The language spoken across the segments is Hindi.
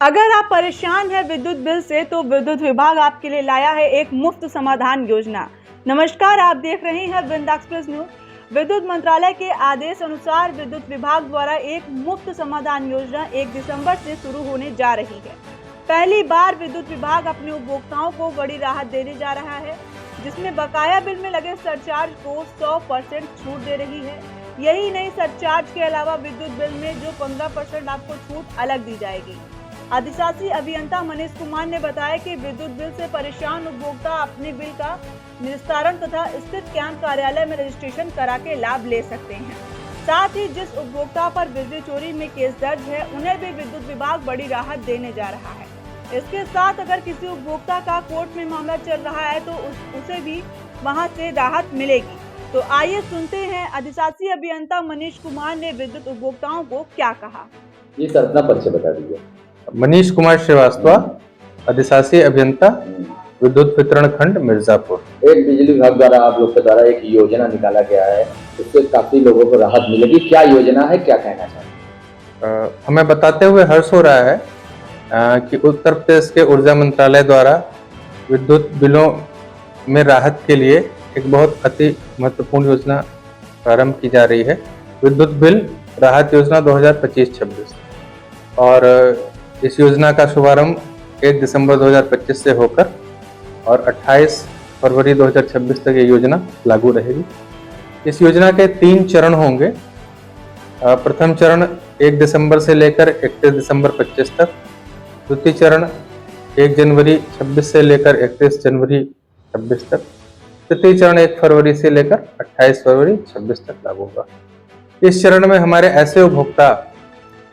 अगर आप परेशान हैं विद्युत बिल से तो विद्युत विभाग आपके लिए लाया है एक मुफ्त समाधान योजना। नमस्कार, आप देख रहे हैं विंध्य एक्सप्रेस न्यूज। विद्युत मंत्रालय के आदेश अनुसार विद्युत विभाग द्वारा एक मुफ्त समाधान योजना 1 दिसंबर से शुरू होने जा रही है। पहली बार विद्युत विभाग अपने उपभोक्ताओं को बड़ी राहत देने जा रहा है, जिसमें बकाया बिल में लगे सरचार्ज को 100% छूट दे रही है। यही नहीं, सरचार्ज के अलावा विद्युत बिल में जो 15% आपको छूट अलग दी जाएगी। अधिशासी अभियंता मनीष कुमार ने बताया कि विद्युत बिल से परेशान उपभोक्ता अपने बिल का निस्तारण तथा स्थित कैंप कार्यालय में रजिस्ट्रेशन करा के लाभ ले सकते हैं। साथ ही जिस उपभोक्ता पर बिजली चोरी में केस दर्ज है, उन्हें भी विद्युत विभाग बड़ी राहत देने जा रहा है। इसके साथ अगर किसी उपभोक्ता का कोर्ट में मामला चल रहा है तो उसे भी वहां से राहत मिलेगी। तो आइए सुनते हैं अधिशासी अभियंता मनीष कुमार ने विद्युत उपभोक्ताओं को क्या कहा। जी सर, अपना परिचय बता दीजिए। मनीष कुमार श्रीवास्तव, अधिशासी अभियंता, विद्युत वितरण खंड मिर्जापुर। एक बिजली विभाग द्वारा आप लोग के द्वारा एक योजना निकाला गया है, उससे काफी लोगों को राहत मिलेगी। क्या योजना है, क्या कहना चाहते? हमें बताते हुए हर्ष हो रहा है कि उत्तर प्रदेश के ऊर्जा मंत्रालय द्वारा विद्युत बिलों में राहत के लिए एक बहुत अति महत्वपूर्ण योजना प्रारंभ की जा रही है, विद्युत बिल राहत योजना 2025-26। और इस योजना का शुभारंभ 1 दिसंबर 2025 से होकर और 28 फरवरी 2026 तक ये योजना लागू रहेगी। इस योजना के 3 चरण होंगे। प्रथम चरण 1 दिसंबर से लेकर 31 दिसंबर 25 तक, द्वितीय चरण 1 जनवरी 26 से लेकर 31 जनवरी 26 तक, तृतीय चरण 1 फरवरी से लेकर 28 फरवरी 26 तक लागू होगा। इस चरण में हमारे ऐसे उपभोक्ता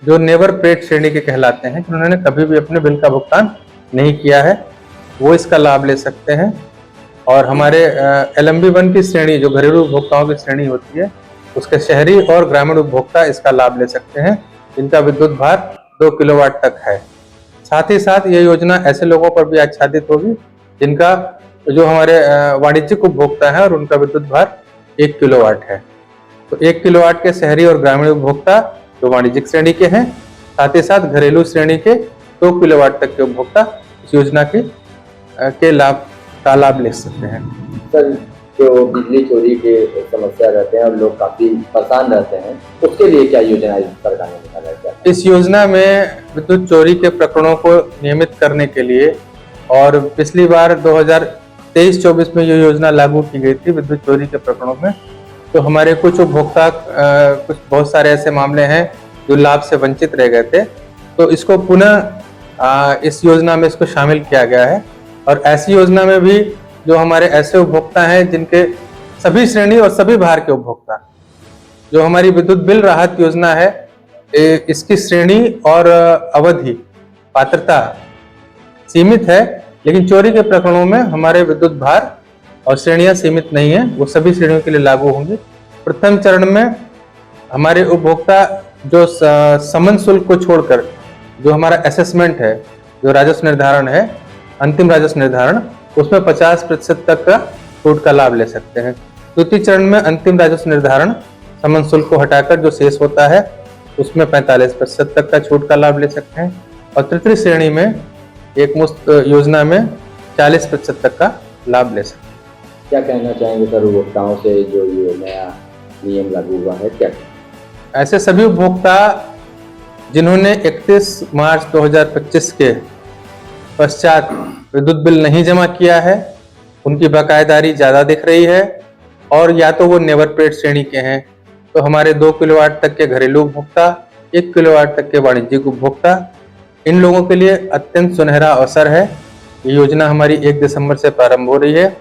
जो नेवर पेड श्रेणी के कहलाते हैं, जिन्होंने कभी भी अपने बिल का भुगतान नहीं किया है, वो इसका लाभ ले सकते हैं। और हमारे LMB1 की श्रेणी, जो घरेलू उपभोक्ताओं की श्रेणी होती है, उसके शहरी और ग्रामीण उपभोक्ता इसका लाभ ले सकते हैं, जिनका विद्युत भार 2 किलोवाट तक है। साथ ही साथ ये योजना ऐसे लोगों पर भी आच्छादित होगी जिनका, जो हमारे वाणिज्यिक उपभोक्ता है और उनका विद्युत भार 1 किलोवाट है। तो 1 किलोवाट के शहरी और ग्रामीण उपभोक्ता जो वाणिज्यिक श्रेणी के हैं, साथ ही साथ घरेलू श्रेणी के 2 किलोवाट तक के उपभोक्ता इस योजना के लाभ ले सकते हैं। सर, जो बिजली चोरी के समस्या रहते हैं और लोग काफी परेशान रहते हैं, उसके लिए क्या योजना सरकार ने निकाला है? इस योजना में विद्युत चोरी के प्रकरणों को नियमित करने के लिए, और पिछली बार 2023-24 में ये योजना लागू की गई थी विद्युत चोरी के प्रकरणों में, तो हमारे कुछ उपभोक्ता बहुत सारे ऐसे मामले हैं जो लाभ से वंचित रह गए थे। तो इसको पुनः इस योजना में इसको शामिल किया गया है। और ऐसी योजना में भी जो हमारे ऐसे उपभोक्ता हैं जिनके सभी श्रेणी और सभी भार के उपभोक्ता, जो हमारी विद्युत बिल राहत योजना है, इसकी श्रेणी और अवधि, पात्रता सीमित है, लेकिन चोरी के प्रकरणों में हमारे विद्युत भार और श्रेणियां सीमित नहीं है, वो सभी श्रेणियों के लिए लागू होंगी। प्रथम चरण में हमारे उपभोक्ता जो समन शुल्क को छोड़कर जो हमारा असेसमेंट है, जो राजस्व निर्धारण है, अंतिम राजस्व निर्धारण, उसमें 50% तक का छूट का लाभ ले सकते हैं। द्वितीय चरण में अंतिम राजस्व निर्धारण समन शुल्क को हटाकर जो शेष होता है, उसमें 45% तक का छूट का लाभ ले सकते हैं। और तृतीय श्रेणी में एक मुफ्त योजना में 40% तक का लाभ ले सकते हैं। क्या कहना चाहेंगे सर उपभोक्ताओं से जो ये नया नियम लागू हुआ है? क्या ऐसे सभी उपभोक्ता जिन्होंने 31 मार्च 2025 के पश्चात विद्युत बिल नहीं जमा किया है, उनकी बकायेदारी ज़्यादा दिख रही है, और या तो वो नेवर पेड श्रेणी के हैं, तो हमारे 2 किलोवाट तक के घरेलू उपभोक्ता, 1 किलोवाट तक के वाणिज्यिक उपभोक्ता, इन लोगों के लिए अत्यंत सुनहरा अवसर है। ये योजना हमारी 1 दिसंबर से प्रारंभ हो रही है।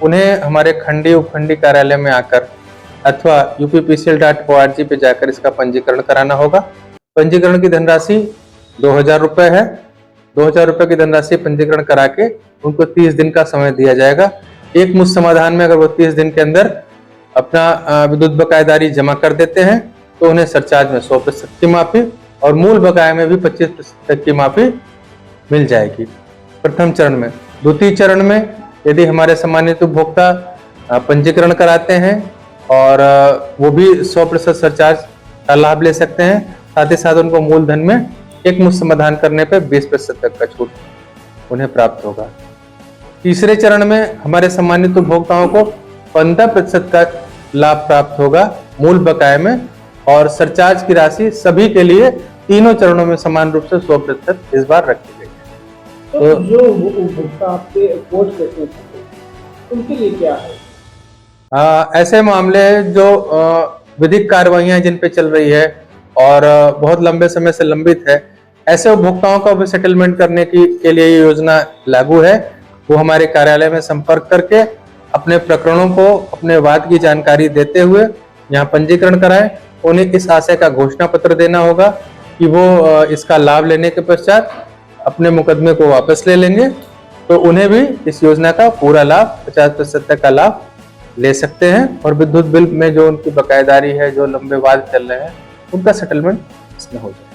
उन्हें हमारे खंडी उपखंडी कार्यालय में आकर अथवा uppcl.org पे जाकर इसका पंजीकरण कराना होगा। पंजीकरण की धनराशि 2000 रुपये है। 2000 रुपये की धनराशि पंजीकरण करा के उनको 30 दिन का समय दिया जाएगा। एक मुश्त समाधान में अगर वो 30 दिन के अंदर अपना विद्युत बकायेदारी जमा कर देते हैं तो उन्हें सरचार्ज में 100% की माफी और मूल बकाये में भी 25% तक की माफी मिल जाएगी, प्रथम चरण में। द्वितीय चरण में यदि हमारे सम्मानित उपभोक्ता पंजीकरण कराते हैं और वो भी 100% सरचार्ज का लाभ ले सकते हैं, साथ ही साथ उनको मूलधन में एक मुश्त समाधान करने पे 20% तक का छूट उन्हें प्राप्त होगा। तीसरे चरण में हमारे सम्मानित उपभोक्ताओं को 15% का लाभ प्राप्त होगा मूल बकाये में, और सरचार्ज की राशि सभी के लिए तीनों चरणों में समान रूप से 100% इस बार रखी गई है। तो जो उपभोक्ता आपसे अप्रोच करते हैं उनके लिए क्या है? ऐसे मामले जो विधिक कार्रवाइयां जिन पे चल रही है और बहुत लंबे समय से लंबित है, ऐसे उपभोक्ताओं का भी सेटलमेंट करने के लिए ये योजना लागू है। वो हमारे कार्यालय में संपर्क करके अपने प्रकरणों को, अपने वाद की जानकारी देते हुए यहाँ पंजीकरण कराएं। उन्हें इस आशय का घोषणा पत्र देना होगा कि वो इसका लाभ लेने के पश्चात अपने मुकदमे को वापस ले लेंगे, तो उन्हें भी इस योजना का पूरा लाभ 50% तक का लाभ ले सकते हैं, और विद्युत बिल में जो उनकी बकायेदारी है, जो लंबे वाद चल रहे हैं, उनका सेटलमेंट इसमें हो जाए।